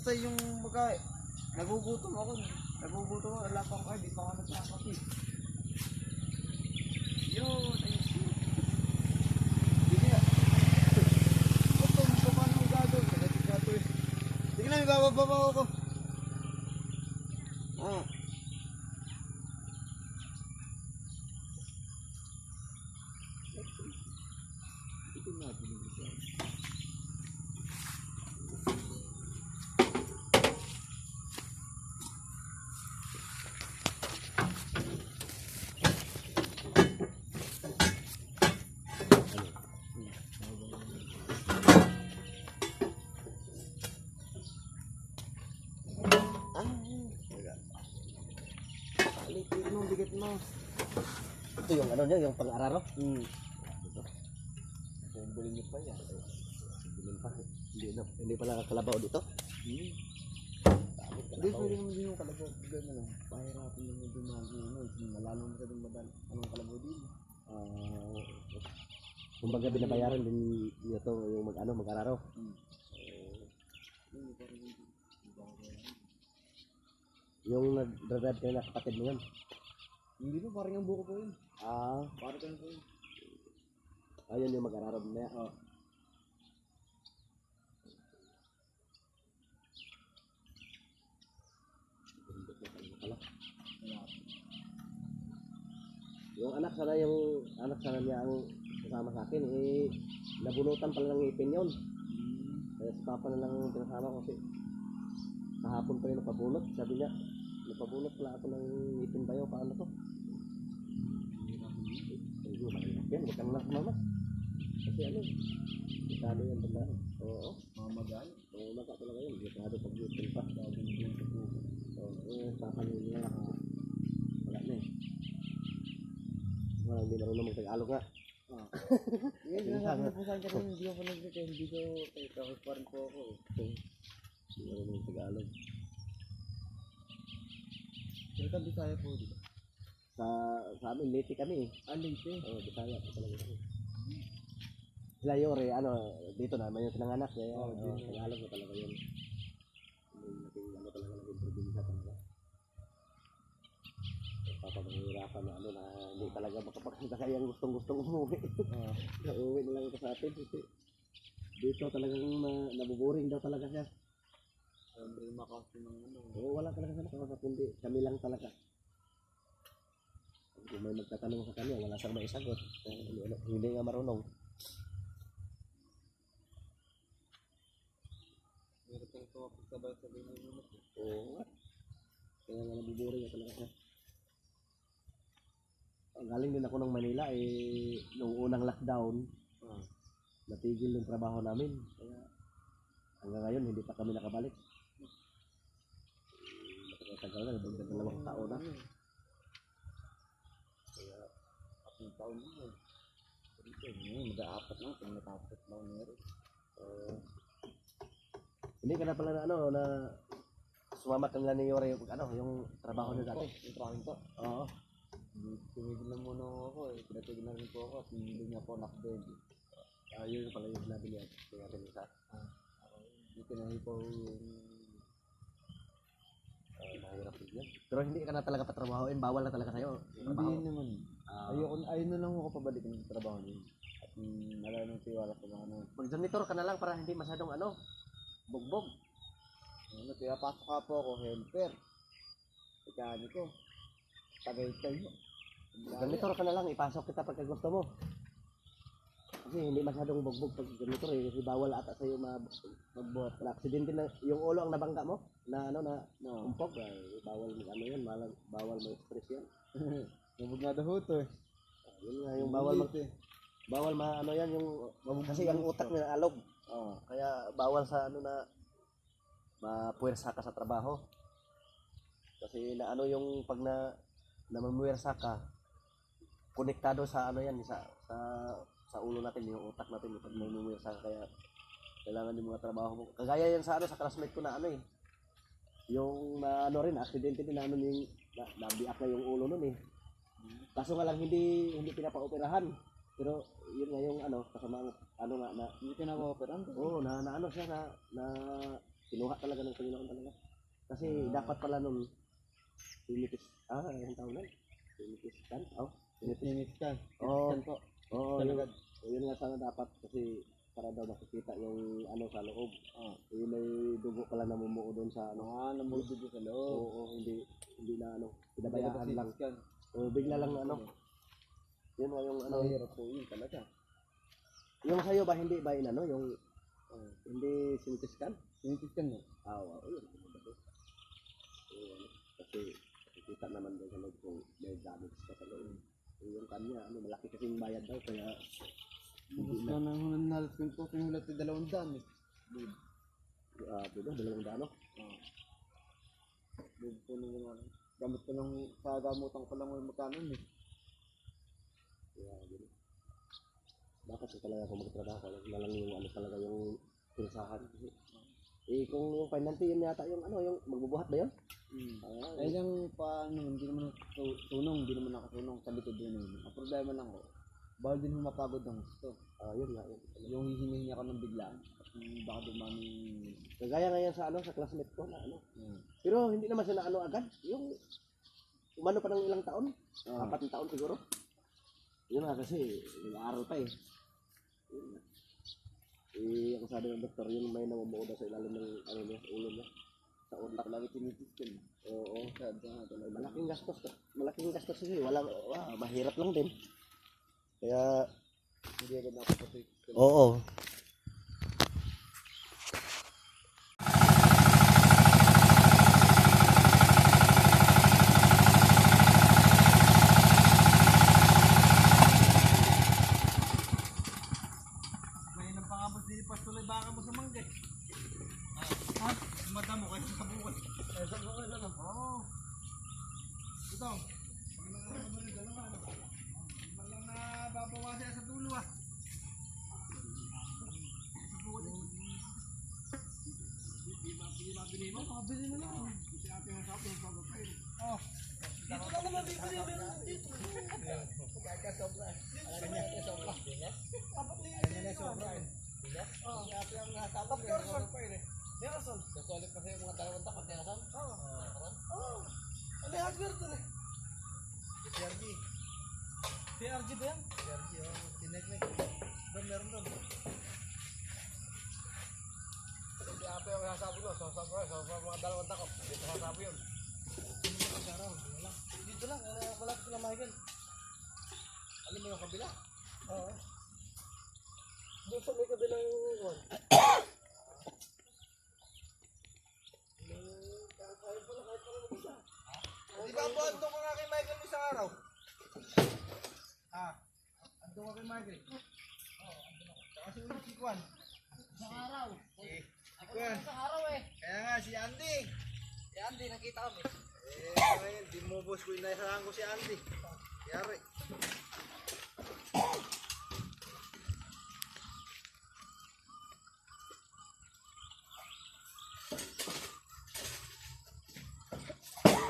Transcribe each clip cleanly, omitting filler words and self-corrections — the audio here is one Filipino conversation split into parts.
sa yung mga nagugutom ako. Wala pa ako kayo, di pa ako nagkakapi. Yun, ayos yun. Sige nga. Ito, paano mo gagawin? Nagkakato eh. Sige na, may bababa ako. Ah. Ito natin yung isa. Liquid mo, bigat mo. Ito yung ano niya, yung pang-araro. Bulin niyo pa yan. Bilin pa. Hindi pala kalabaw dito. Hindi, pwede naman din yung kalabaw. Gano'n lang. Pahirapan naman din mga lalo mo sa din madal. Anong kalabaw din? Kumbaga binabayaran din ito yung mag-araro. Yung nag-drive kayo na kapatid mo yun. Hindi mo, parang yung buko ko yun. Parang kayo ko yun. Ayun yung mag-araro na yan. Yung anak sana niya ang kasama sa akin nabunutan pala ng ngipin yun. Kaya si Papa na lang pinasama ko kasi kahapon pa yung napabunot. Sabi niya, napabunot pala ako ng ngipin bayo. Paano to? Hindi mahirap yan. Huwag ka na lang sumama. Kasi delikado yan banda. Oo. Mamagal? Mamagal talaga yun. Delikado pag ngipin pa. Papaninin ako. Wala na eh. Hindi marunong mag-Tagalog nga. Yan, nasabi na po saan ka rin. Hindi ako nag-retend. Hindi ko tapos pa rin po ako eh. Hindi marunong mag-Tagalog. Pero ka Bisaya po dito? Sa amin, Leyte kami eh. Leyte? Oo, Bisaya po talaga kami. Sila Yore, dito naman yung pinanganak. Kaya Tagalog na talaga yun. Talaga naging probinsya talaga. Papamahirapan na na hindi talaga makapagkita kaya ang gustong umuwi. Uuwi na lang ito sa atin. Dito talagang nabuboring daw talaga siya. Hindi makakasya ng Oo, wala talaga siya nakakasya. Hindi, kami lang talaga. Kung may magtatanong sa kanya, wala siyang maisagot. Hindi nga marunong. Meron kang tumapagkabay sa ganyan mo. Oo. Kaya nga nabuboring na talaga siya. Galing din ako ng Manila noong unang lockdown, natigil yung trabaho namin. Kaya hanggang ngayon hindi pa kami nakabalik. Matagal na, hanggang 2 taon na. Kaya 4 taon na eh. Mag-aapat na kung natapos na meron. Hindi ka na pala na sumama ka nila ni Yore yung trabaho niya dati. Yung trabaho ko? Oo. Tumigil na muna ako eh. Pinatigil na rin po ako at hindi niya po nakbend. Yun pala yung sinabi niya. Kaya rin isa. Hindi tinahi po yung... Mahirap din yan. Pero hindi ka na talaga patrabahoin. Bawal na talaga sa'yo. Hindi naman. Ayun na lang ako papabalik ng trabaho niya. At nalala ng tiwala sa mga Mag-janitor ka na lang para hindi masyadong bugbog. Kaya pasok ka po ako, helper. Mekaniko. Tagaytay mo. Janitor ka na lang, ipasok kita pagka gusto mo. Kasi hindi masyadong bugbog pag janitor kasi bawal ata sa'yo magbuhat. Aksidente na, yung ulo ang nabangga mo, umpog, bawal yan, bawal ma-express yan. Nabog nga daw ito eh. Yun nga, yung bawal yan, yung, kasi ang utak niya alog. Kaya bawal sa mapuwersa ka sa trabaho. Kasi yung pag namumuwersa ka, konektado sa yan sa ulo natin, yung utak natin pag namumuwersa ka, kaya kailangan yung mga trabaho mo. Kagaya yan sa classmate ko na yung rin aksidente din yung nabiak na yung ulo nun eh. Kaso nga lang hindi pinapaoperahan. Pero yun nga yung kasama hindi pinapa-operahan. Oo, siya na Kinuha talaga ng Panginoon talaga. Kasi dapat pala nung yung taon na. Tinitiskan. Tinitiskan. Oo. Tinitiskan po. Oo, Talaga. yun nga sana dapat kasi para daw makikita yung ano sa loob. Oh. Yung may dugo pala namumuo doon sa ano. Namudugo sa loob. Oo, hindi na ano, pinabayaan lang. Tinitiskan. O bigla lang ano. Yun nga yung ano. Mahirap po yun talaga. Yung sa'yo ba hindi ba inano yung hindi sinitiskan? Tinitiskan mo. Oo, yun. Kasi nakikita naman doon sa loob kung may damage ka sa loob. Yung kanya, ano, malaki kasing bayad daw kaya Bukos na nang nalas ko po, pinulat na 200 eh. Doon, 200 ano? Bukos po nung ano. Gamit ko lang, sa gamutan ko lang yung magkano eh. Kaya, gano'n. Dapat sa talaga kung magtrabaho, na lang yung ano talaga yung pulsahan. Kung yung finance yun yata yung ano, yung magbubuhat ba yun? Ay lang pa naman, hindi naman tunong, hindi naman nakatunong sa likod yun. Ang problema lang ko, bawal din humapagod ng gusto. Yun nga. Yung hihingi ako ng biglaan. Baka dumami. Kagaya ngayon sa ano, sa classmate ko na ano. Pero hindi naman sila ano agad. Yung umano pa ng ilang taon. 4 na taon siguro. Yun nga kasi, aral pa eh. Yun nga. Ang sabi ng doktor, yun may namumuo daw sa ilalim ng ano niya, ulo niya. Sa utak lagi tinitiskin. Oo. Malaking gastos. Malaking gastos kasi. Mahirap lang din. Kaya, Hindi agad nakapatid. oo. May nang pangabos din pastuloy baka mo sa mangga. Mata mo kayo sa buwan. Sa buwan lang. Oo. Ito. Malang na babawasa sa dulo ah. Bili mo? Bili mo lang. Kasi ate nga sa akin, pagpapay. Oh. Dito lang naman bibili meron dito. Kaya sobra. Kanya sobra. Kanya sobra. Oh. Kaya ate ang nasabot. Kapag pa eh. Nerasol. Kasolit kasi yung mga dalawang takot. Nerasol? Oo. Oo. Ano yung hardware doon eh? TRG. TRG ba yan? TRG, oh. Tineknik. Doon, meron doon. Hindi apa yung nasabi ko. Sa mga dalawang takot. Dito nasabi yun. Dito lang. Wala ko sila Michael. Alam mo yung kabila? Oo. Doon sa may kabilang one. Di ba po andun ko nga kay Michael isang araw? Andun ko kay Michael. Oo, andun ako. Saka si ulit si Kwan. Isang araw. Kwan. Isang araw eh. Kaya nga si Andy. Si Andy nakita kami. Ngayon, di mo boss ko inasahan ko si Andy. Yari.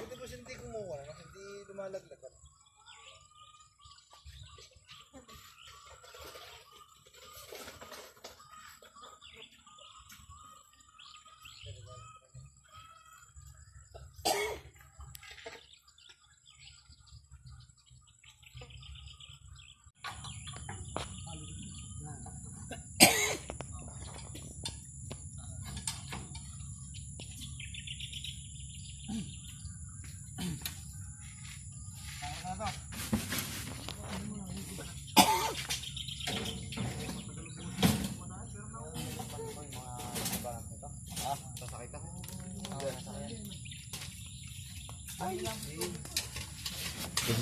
Buti po hindi kumuha kasi hindi lumalaglag.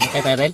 Kay Perel?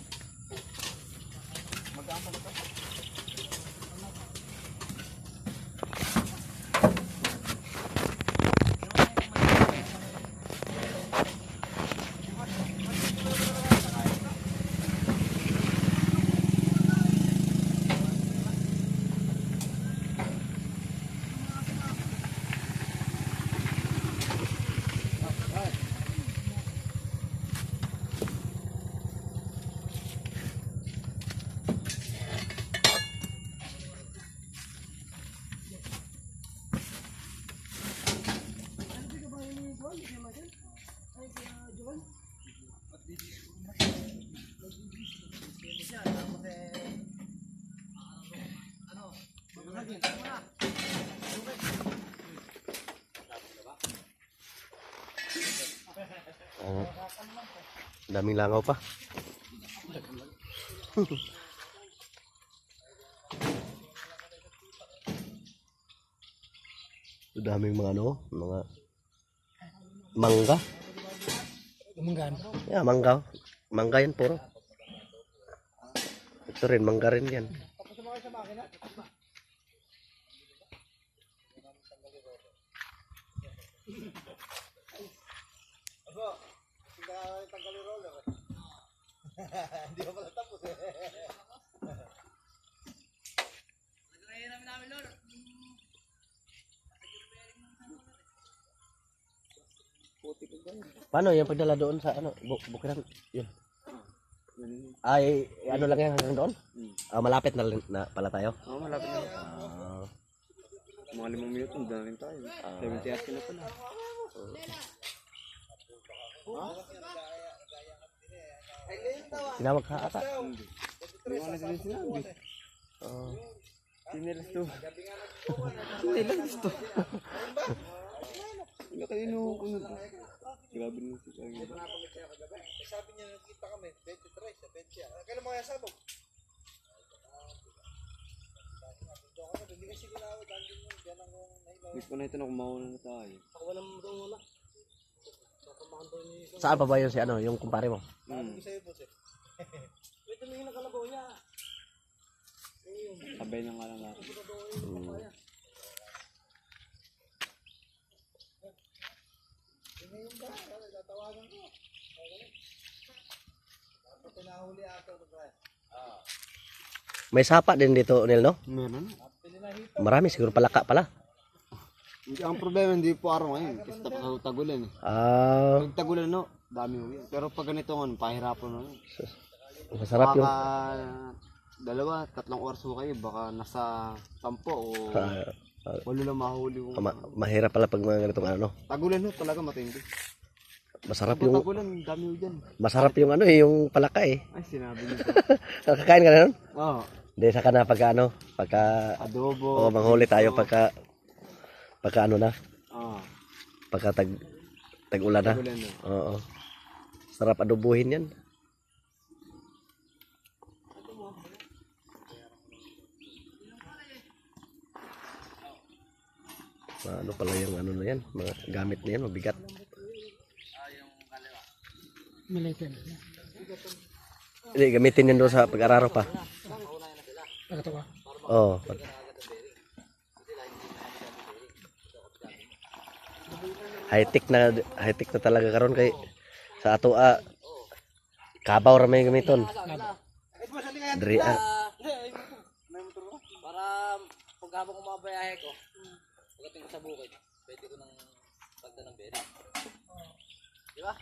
Daming langaw pa. Daming mga ano, mga mangga. Manggan. Yeah, mangga. Mangga yan puro. Ito rin, mangga rin yan. Tapos sumakay sa makina. Ako, tingnan tanggal yung roller. Hindi pa pala tapos eh. Paano yung pagdala doon sa ano, Bukiran? Yun. Ay, ano lang yan hanggang doon? Malapit na pala tayo. Oo, malapit na. Mga 5 minuto, doon rin tayo. 70 hours na pala. Tinawag ka ata. Hindi ko na sila sinabi. Sinilas to. Sinilas to. Hindi ka inuukunod. Grabe na siya. Sabi niya, nakita kami, 23 sa 20. Kailan mga sabog? Hindi kasi ginawag, andun yun, dyan ang nahilaw. Miss ko na ito na kumauna na tayo. Ako walang doon wala. Saan pa ba yun si ano, yung kumpare mo? Sabi ko sa'yo, boss eh. Ito na yung nakalabaw niya. Sabay na nga lang natin. Ngayon ba? Tatawagan ko. Pinahuli ako. May sapa din dito, Nel, no? Meron. Marami, siguro palaka pala. Ang problema hindi po araw ngayon. Kasi tapos ako tagulan eh. Pag tagulan no, dami ho yan. Pero pag ganito nga, pahirapan na yun. Masarap yung... Baka 2-3 oras ho kayo, baka nasa 10 o 8 lang mahuli ho. Mahirap pala pag mga ganitong ano. Tagulan ho, talaga matindi. Masarap Pag yung... tagulan, dami ho dyan. Masarap yung ano eh, yung palaka eh. Ay, sinabi niyo. Nakakain ka na nun? Oo. Hindi, saka na pagka ano, pagka... Adobo. manghuli tayo pagka ano na, pagka tag-ulan na. Tagulan na. Oo. Sarap adobuhin yan. Ano pala yung ano na yan, mga gamit na yan, mabigat. Hindi, gamitin yan doon sa pag-araro pa. Oo. High-tech na talaga karon kay sa ato kabaw ra may gamiton. Diri Para pag habang umabayahe ko, pagdating ko sa bukid, pwede ko nang pagda ng beri. Di ba?